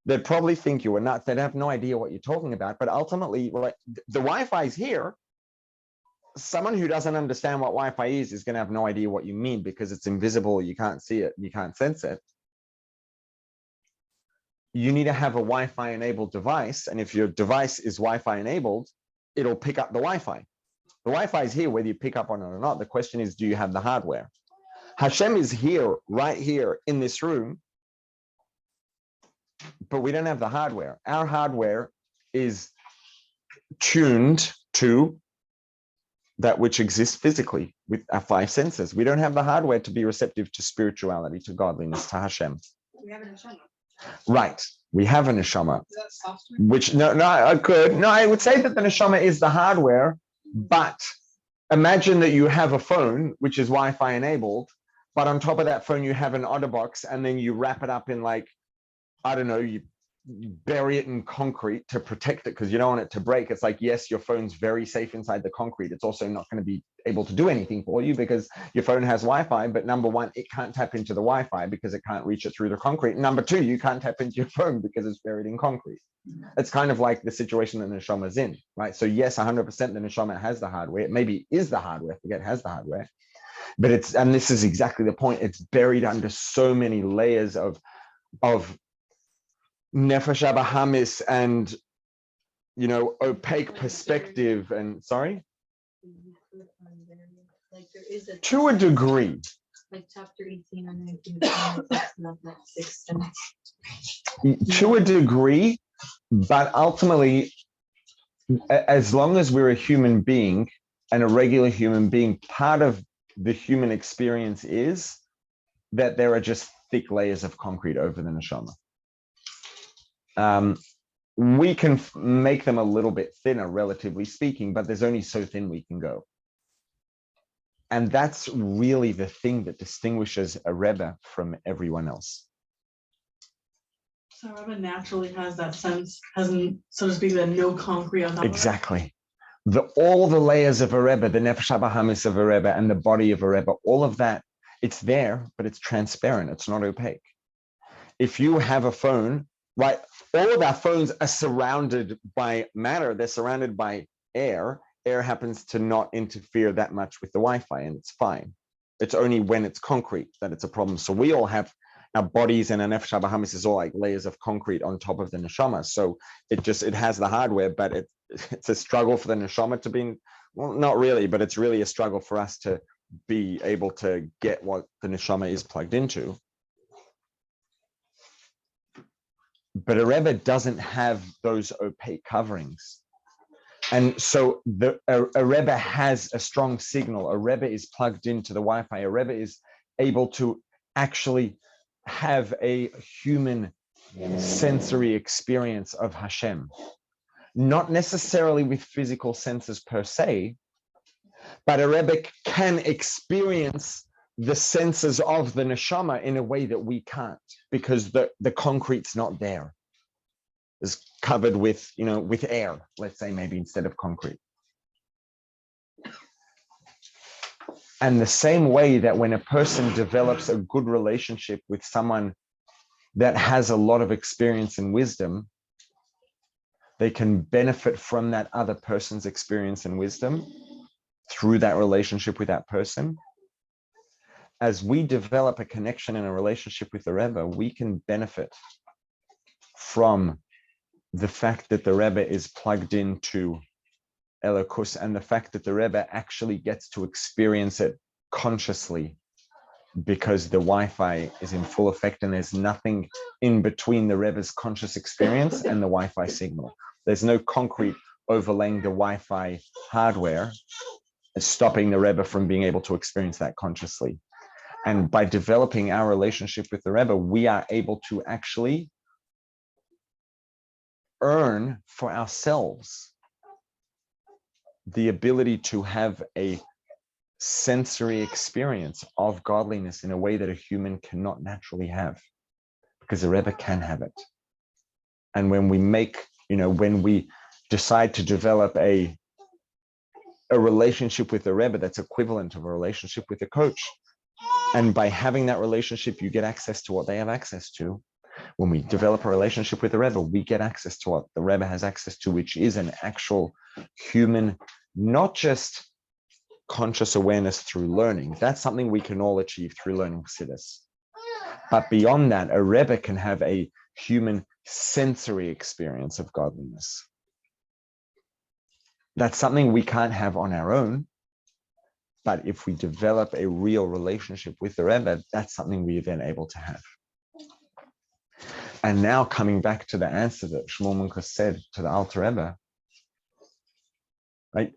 They'd probably think you were nuts. They'd have no idea what you're talking about. But ultimately, like, the Wi-Fi is here. Someone who doesn't understand what Wi-Fi is going to have no idea what you mean because it's invisible. You can't see it. You can't sense it. You need to have a Wi-Fi enabled device. And if your device is Wi-Fi enabled, it'll pick up the Wi-Fi. The Wi-Fi is here, whether you pick up on it or not. The question is, do you have the hardware? Hashem is here, right here in this room, but we don't have the hardware. Our hardware is tuned to that which exists physically with our 5 senses. We don't have the hardware to be receptive to spirituality, to godliness, to Hashem. We have a neshama. Right. We have a neshama, Is that software? which I would say that the neshama is the hardware, but imagine that you have a phone which is Wi-Fi enabled, but on top of that phone you have an OtterBox, and then you wrap it up in, like, I don't know, you bury it in concrete to protect it because you don't want it to break. It's like, yes, your phone's very safe inside the concrete. It's also not going to be able to do anything for you because your phone has Wi-Fi, but number one, it can't tap into the Wi-Fi because it can't reach it through the concrete. Number two, you can't tap into your phone because it's buried in concrete. It's kind of like the situation that the neshama is in, right? So yes, 100% the neshama has the hardware. It maybe is the hardware, forget it has the hardware, but and this is exactly the point, it's buried under so many layers of nefesh abahamis and opaque perspective. And sorry, Like there is to a degree, like chapter 18 and 19, not that 6 to a degree, but ultimately, as long as we're a human being and a regular human being, part of the human experience is that there are just thick layers of concrete over the neshama. We can make them a little bit thinner, relatively speaking, but there's only so thin we can go. And that's really the thing that distinguishes a Rebbe from everyone else. So Rebbe naturally has that sense, hasn't, so to speak, that no concrete on top Exactly. All the layers of a Rebbe, the nefesh habahamis of a Rebbe and the body of a Rebbe, all of that, it's there, but it's transparent. It's not opaque. If you have a phone, right, all of our phones are surrounded by matter. They're surrounded by air. Air happens to not interfere that much with the Wi-Fi, and it's fine. It's only when it's concrete that it's a problem. So we all have our bodies, and our nefesh habahamis is all like layers of concrete on top of the neshama. So it has the hardware, but it's a struggle for the neshama to be, well, not really, but it's really a struggle for us to be able to get what the neshama is plugged into. But a Rebbe doesn't have those opaque coverings. And so a Rebbe has a strong signal. A Rebbe is plugged into the Wi-Fi. A Rebbe is able to actually have a human sensory experience of Hashem. Not necessarily with physical senses per se, but a Rebbe can experience the senses of the neshama in a way that we can't, because the concrete's not there. It's covered with, with air, let's say, maybe instead of concrete. And the same way that when a person develops a good relationship with someone that has a lot of experience and wisdom, they can benefit from that other person's experience and wisdom through that relationship with that person. As we develop a connection and a relationship with the Rebbe, we can benefit from the fact that the Rebbe is plugged into Elokus, and the fact that the Rebbe actually gets to experience it consciously, because the Wi-Fi is in full effect and there's nothing in between the Rebbe's conscious experience and the Wi-Fi signal. There's no concrete overlaying the Wi-Fi hardware, stopping the Rebbe from being able to experience that consciously. And by developing our relationship with the Rebbe, we are able to actually earn for ourselves the ability to have a sensory experience of godliness in a way that a human cannot naturally have, because a Rebbe can have it. And when we make, when we decide to develop a relationship with a Rebbe that's equivalent of a relationship with a coach, and by having that relationship, you get access to what they have access to. When we develop a relationship with the Rebbe, we get access to what the Rebbe has access to, which is an actual human, not just conscious awareness through learning. That's something we can all achieve through learning Chassidus. But beyond that, a Rebbe can have a human sensory experience of godliness. That's something we can't have on our own. But if we develop a real relationship with the Rebbe, that's something we are then able to have. And now coming back to the answer that Shmuel Munkus said to the Alter Rebbe, right?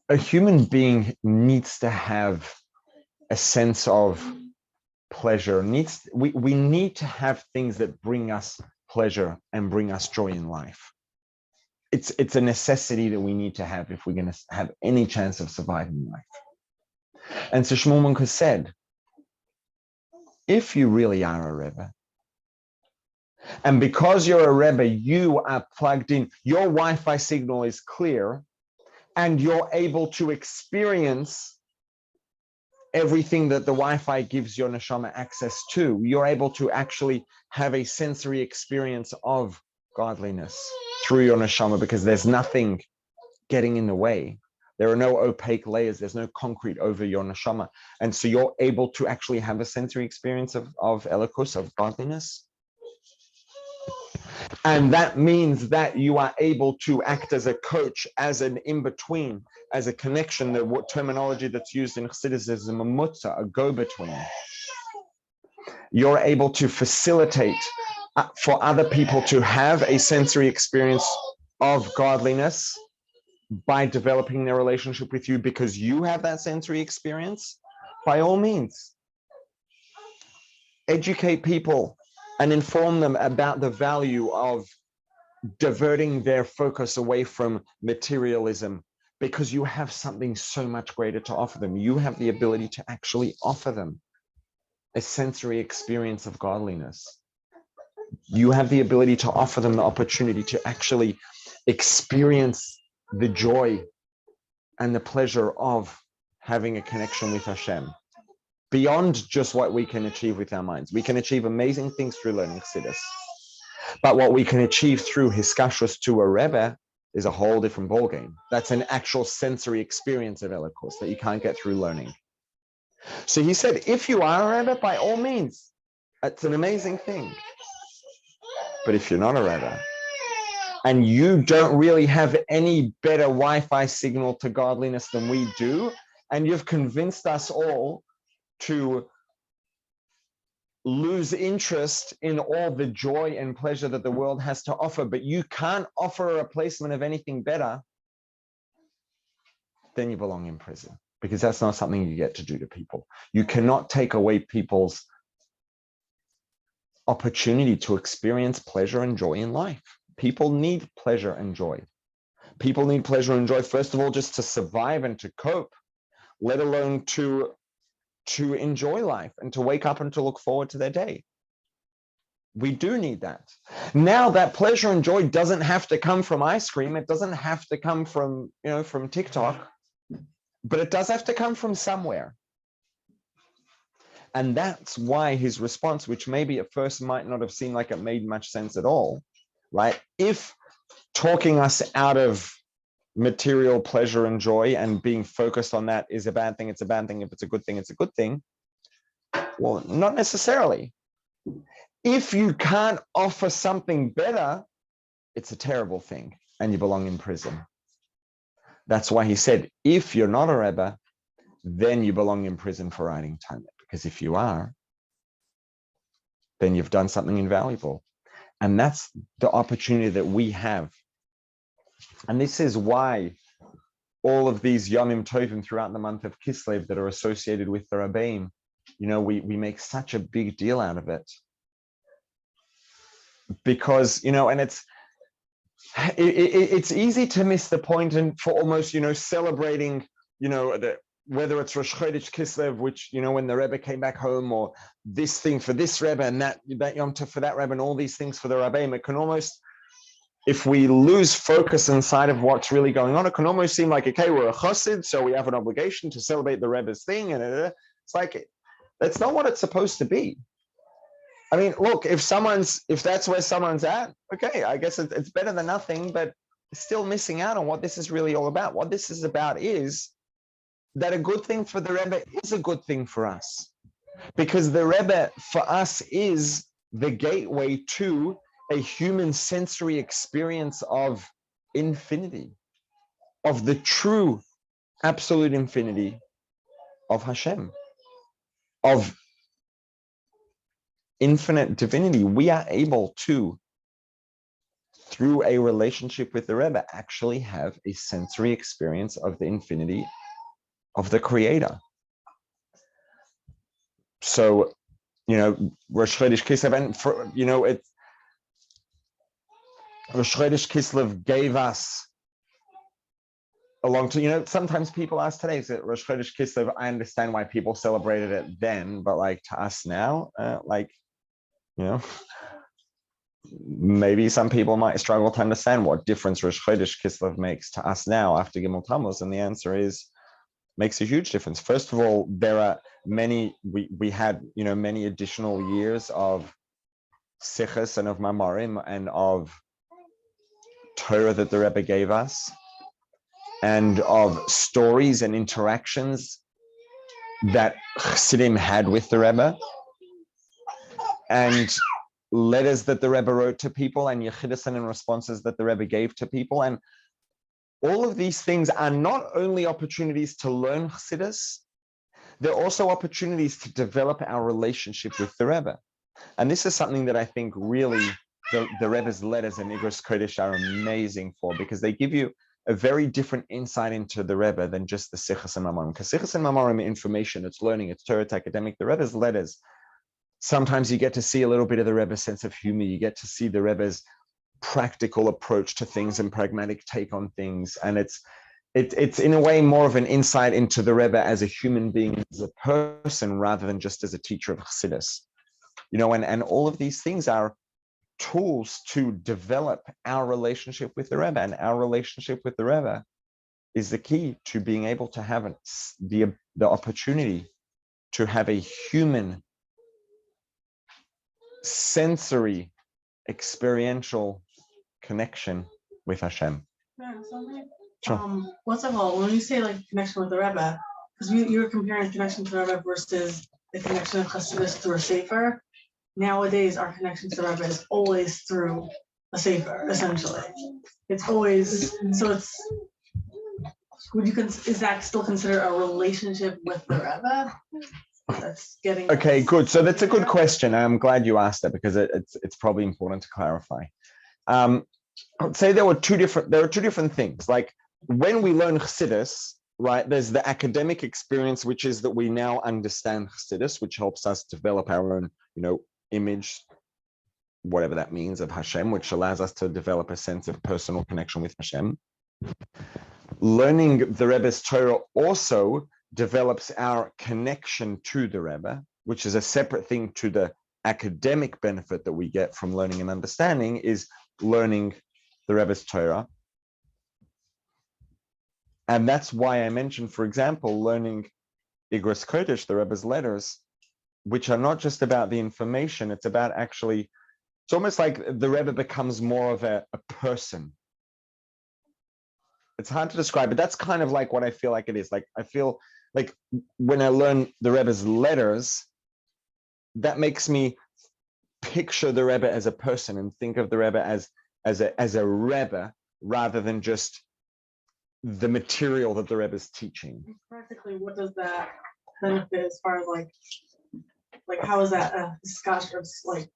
A human being needs to have a sense of pleasure. We need to have things that bring us pleasure and bring us joy in life. It's a necessity that we need to have if we're going to have any chance of surviving life. And so Shmuel Munkus said, if you really are a Rebbe, and because you're a Rebbe, you are plugged in, your Wi-Fi signal is clear, and you're able to experience everything that the Wi-Fi gives your neshama access to. You're able to actually have a sensory experience of godliness through your neshama, because there's nothing getting in the way. There are no opaque layers. There's no concrete over your neshama. And so you're able to actually have a sensory experience of elokus, of godliness. And that means that you are able to act as a coach, as an in-between, as a connection. The terminology that's used in Chassidus is a mamutza, a go-between. You're able to facilitate for other people to have a sensory experience of godliness by developing their relationship with you, because you have that sensory experience. By all means, educate people and inform them about the value of diverting their focus away from materialism, because you have something so much greater to offer them. You have the ability to actually offer them a sensory experience of godliness. You have the ability to offer them the opportunity to actually experience the joy and the pleasure of having a connection with Hashem, beyond just what we can achieve with our minds. We can achieve amazing things through learning Chassidus. But what we can achieve through hiskashrus to a Rebbe is a whole different ballgame. That's an actual sensory experience of elokus that you can't get through learning. So he said, if you are a Rebbe, by all means, it's an amazing thing. But if you're not a Rebbe, and you don't really have any better Wi-Fi signal to godliness than we do, and you've convinced us all to lose interest in all the joy and pleasure that the world has to offer, but you can't offer a replacement of anything better, then you belong in prison, because that's not something you get to do to people. You cannot take away people's opportunity to experience pleasure and joy in life. People need pleasure and joy. People need pleasure and joy, first of all, just to survive and to cope, let alone to enjoy life and to wake up and to look forward to their day. We do need that. Now, that pleasure and joy doesn't have to come from ice cream. It doesn't have to come from, from TikTok, but it does have to come from somewhere. And that's why his response, which maybe at first might not have seemed like it made much sense at all, right? If talking us out of material pleasure and joy and being focused on that is a bad thing, it's a bad thing. If it's a good thing, it's a good thing. Well, not necessarily. If you can't offer something better, it's a terrible thing and you belong in prison. That's why he said, if you're not a Rebbe, then you belong in prison for writing Talmud. Because if you are, then you've done something invaluable. And that's the opportunity that we have. And this is why all of these Yomim Tovim throughout the month of Kislev that are associated with the Rabbeim, we make such a big deal out of it. Because, and it's easy to miss the point, and for almost, celebrating, whether it's Rosh Chodesh Kislev, which, when the Rebbe came back home, or this thing for this Rebbe and that Yom Tov for that Rebbe, and all these things for the Rabbeim, it can almost, if we lose focus inside of what's really going on, it can almost seem like, okay, we're a chassid, so we have an obligation to celebrate the Rebbe's thing, and it's like, that's not what it's supposed to be. I mean, look, if that's where someone's at, okay, I guess it's better than nothing, but still missing out on what this is really all about. What this is about is that a good thing for the Rebbe is a good thing for us, because the Rebbe for us is the gateway to a human sensory experience of infinity, of the true absolute infinity of Hashem, of infinite divinity. We are able to, through a relationship with the Rebbe, actually have a sensory experience of the infinity of the Creator. So, Rosh Chodesh Kislev, and Rosh Chodesh Kislev gave us along to, sometimes people ask today, is it Rosh Chodesh Kislev? I understand why people celebrated it then, but like to us now, maybe some people might struggle to understand what difference Rosh Chodesh Kislev makes to us now after Gimel Tammuz, and the answer is, makes a huge difference. First of all, there are many, we had, many additional years of sichos and of mamarim and of Torah that the Rebbe gave us, and of stories and interactions that Chassidim had with the Rebbe, and letters that the Rebbe wrote to people, and Yechidison and responses that the Rebbe gave to people. And all of these things are not only opportunities to learn Chassidus, they're also opportunities to develop our relationship with the Rebbe. And this is something that I think really the Rebbe's letters and Igros Kodesh are amazing for, because they give you a very different insight into the Rebbe than just the Sichos and Mamarim. Because Sichos and Mamarim are information, it's learning, it's Torah, it's academic. The Rebbe's letters, sometimes you get to see a little bit of the Rebbe's sense of humor. You get to see the Rebbe's practical approach to things and pragmatic take on things. And it's in a way more of an insight into the Rebbe as a human being, as a person, rather than just as a teacher of Chassidus. And all of these things are tools to develop our relationship with the Rebbe, and our relationship with the Rebbe is the key to being able to have the opportunity to have a human, sensory, experiential connection with Hashem. Yeah, so Sure. What's of all, when you say like connection with the Rebbe, because you were comparing connection to the Rebbe versus the connection of Chassidus through a sefer. Nowadays, our connection to the Rebbe is always through a sefer, essentially. It's always, so it's, is that still considered a relationship with the Rebbe? That's getting. Okay, good. So that's a good question. I'm glad you asked that, because it's probably important to clarify. I would say there are two different things. Like when we learn Chassidus, right, there's the academic experience, which is that we now understand Chassidus, which helps us develop our own, image, whatever that means, of Hashem, which allows us to develop a sense of personal connection with Hashem. Learning the Rebbe's Torah also develops our connection to the Rebbe, which is a separate thing to the academic benefit that we get from learning and understanding, is learning the Rebbe's Torah. And that's why I mentioned, for example, learning Igros Kodesh, the Rebbe's letters, which are not just about the information, it's about actually, it's almost like the Rebbe becomes more of a person. It's hard to describe, but that's kind of like what I feel like it is. Like I feel like when I learn the Rebbe's letters, that makes me picture the Rebbe as a person and think of the Rebbe as a Rebbe, rather than just the material that the Rebbe is teaching. Practically, what does that benefit as far as like how is that discussion? Like,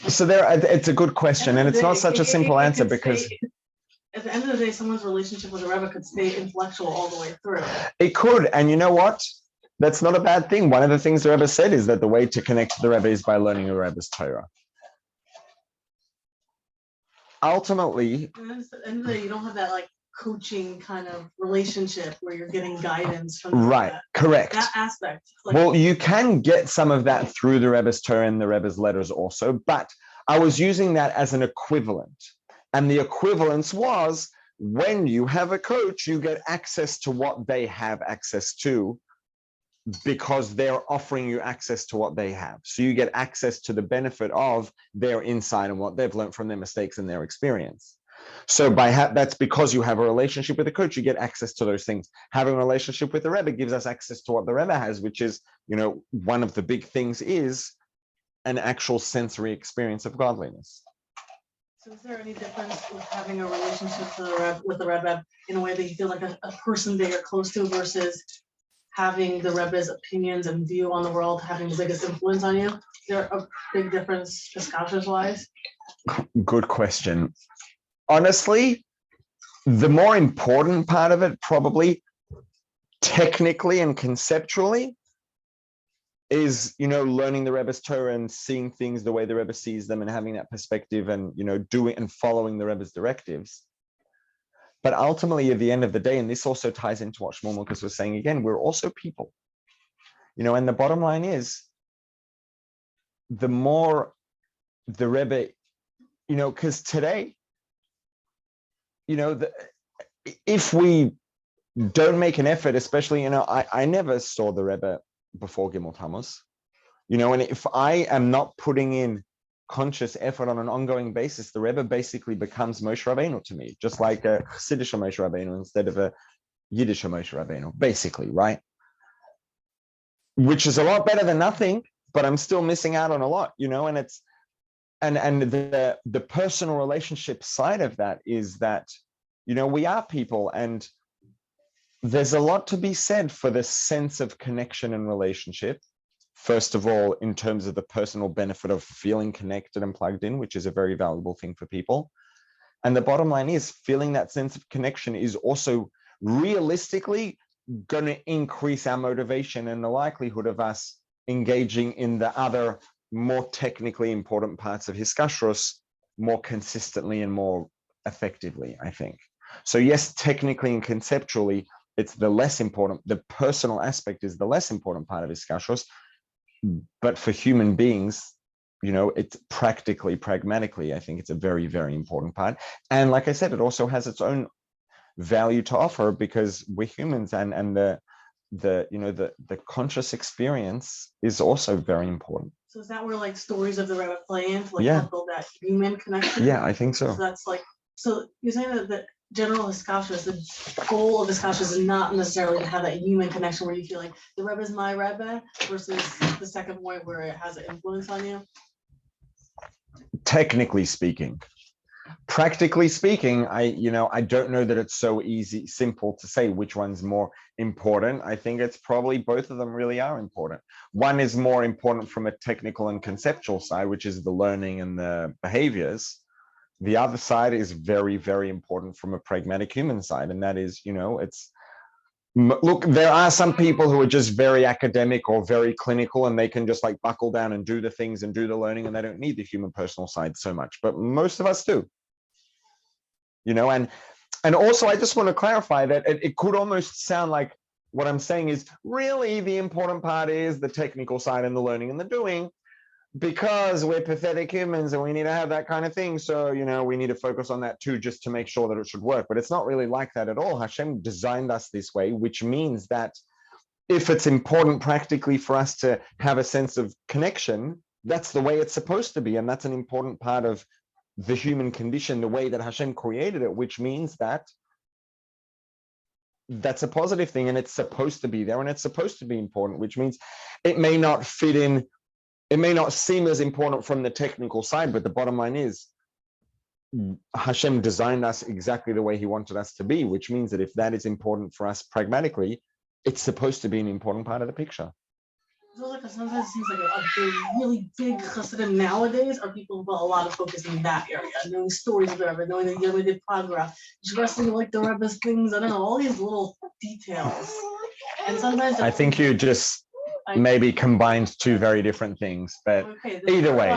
So it's a good question, and it's not such a simple answer, because at the end of the day, someone's relationship with the Rebbe could stay intellectual all the way through. It could, and you know what? That's not a bad thing. One of the things the Rebbe said is that the way to connect to the Rebbe is by learning the Rebbe's Torah. ultimately, And then at the end of the day, you don't have that like coaching kind of relationship where you're getting guidance from the right, Rebbe. correct. That aspect. Like, Well, you can get some of that through the Rebbe's Torah and the Rebbe's letters also, but I was using that as an equivalent. And the equivalence was when you have a coach, you get access to what they have access to because they're offering you access to what they have. So you get access to the benefit of their insight and what they've learned from their mistakes and their experience. So that's because you have a relationship with a coach, you get access to those things. Having a relationship with the Rebbe gives us access to what the Rebbe has, which is, one of the big things is an actual sensory experience of godliness. so is there any difference with having a relationship with the Rebbe in a way that you feel like a person that you're close to versus having the Rebbe's opinions and view on the world having the biggest influence on you? Is there a big difference, discussions wise? Good question. Honestly, the more important part of it, probably technically and conceptually, is learning the Rebbe's Torah and seeing things the way the Rebbe sees them and having that perspective and doing and following the Rebbe's directives. But ultimately, at the end of the day, and this also ties into what Shmuel Milkus was saying again, we're also people. And the bottom line is, the more the Rebbe, because today, if we don't make an effort, especially, I never saw the Rebbe before Gimel Tammuz, and if I am not putting in conscious effort on an ongoing basis, the Rebbe basically becomes Moshe Rabbeinu to me, just like a Chassidish Moshe Rabbeinu instead of a Yiddish Moshe Rabbeinu, basically, right? Which is a lot better than nothing, but I'm still missing out on a lot, and it's, and the personal relationship side of that is that, we are people, and there's a lot to be said for the sense of connection and relationship. First of all, in terms of the personal benefit of feeling connected and plugged in, which is a very valuable thing for people. And the bottom line is, feeling that sense of connection is also realistically going to increase our motivation and the likelihood of us engaging in the other more technically important parts of Hiskashrus more consistently and more effectively, I think. So yes, technically and conceptually, it's the less important, the personal aspect is the less important part of Hiskashrus, but for human beings, it's pragmatically, I think it's a very, very important part. And like I said, it also has its own value to offer because we're humans, and the conscious experience is also very important. So is that where like stories of the Rebbe play into like Yeah. help build that human connection? Yeah, I think so. So that's like, so you're saying that the general Hiskashrus, the goal of Hiskashrus is not necessarily to have that human connection where you feel like the Rebbe is my Rebbe versus the second point where it has an influence on you? Technically speaking. Practically speaking, I don't know that it's so simple to say which one's more important. I think it's probably both of them really are important. One is more important from a technical and conceptual side, which is the learning and the behaviors. The other side is very, very important from a pragmatic human side. And that is, look, there are some people who are just very academic or very clinical, and they can just like buckle down and do the things and do the learning, and they don't need the human personal side so much. But most of us do. And also I just want to clarify that it could almost sound like what I'm saying is really the important part is the technical side and the learning and the doing, because we're pathetic humans and we need to have that kind of thing. So, we need to focus on that too, just to make sure that it should work. But it's not really like that at all. Hashem designed us this way, which means that if it's important practically for us to have a sense of connection, that's the way it's supposed to be. And that's an important part of the human condition, the way that Hashem created it, which means that that's a positive thing and it's supposed to be there and it's supposed to be important, which means it may not fit in, it may not seem as important from the technical side, but the bottom line is Hashem designed us exactly the way he wanted us to be, which means that if that is important for us pragmatically, it's supposed to be an important part of the picture. So like sometimes it seems like a really big Chassidim nowadays are people who put a lot of focus in that area, knowing stories of the Rebbe, knowing the Rebbe did progress, dressing like the Rebbe's things, I don't know, all these little details. And sometimes I think you just maybe combined two very different things, but okay, either way.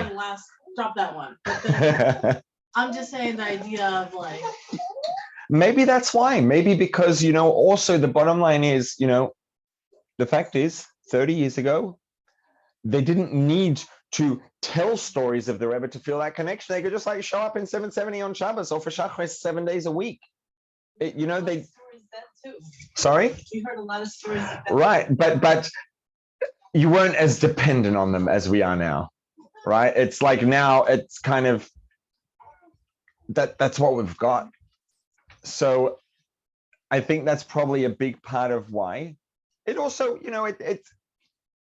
Drop that one. But then, I'm just saying the idea of like, Maybe that's why. Maybe because, also the bottom line is, the fact is 30 years ago, they didn't need to tell stories of the Rebbe to feel that connection. They could just like show up in 770 on Shabbos or for Shachris 7 days a week. They. Sorry? we heard a lot of stories. Right. But you weren't as dependent on them as we are now. Right. It's like now it's kind of that's what we've got. So I think that's probably a big part of why. It also, it's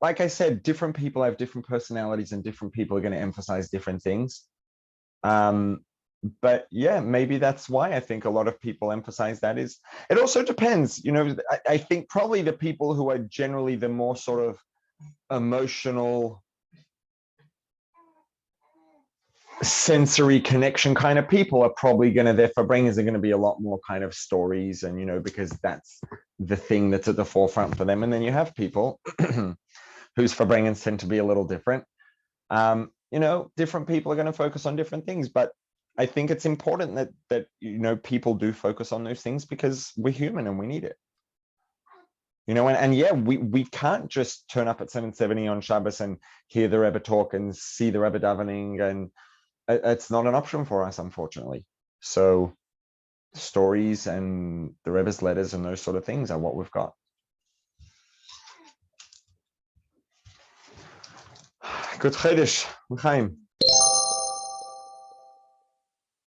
like I said, different people have different personalities and different people are going to emphasize different things. But yeah, maybe that's why I think a lot of people emphasize that. Is it also depends, I think probably the people who are generally the more sort of emotional, sensory connection kind of people are probably going to, their Farbrengens are going to be a lot more kind of stories and, because that's the thing that's at the forefront for them. And then you have people whose Farbrengens tend to be a little different. Different people are going to focus on different things, but I think it's important that people do focus on those things because we're human and we need it. And yeah, we can't just turn up at 770 on Shabbos and hear the Rebbe talk and see the Rebbe davening, and it's not an option for us, unfortunately. So stories and the Rebbe's letters and those sort of things are what we've got. Good Chodesh, L'chaim.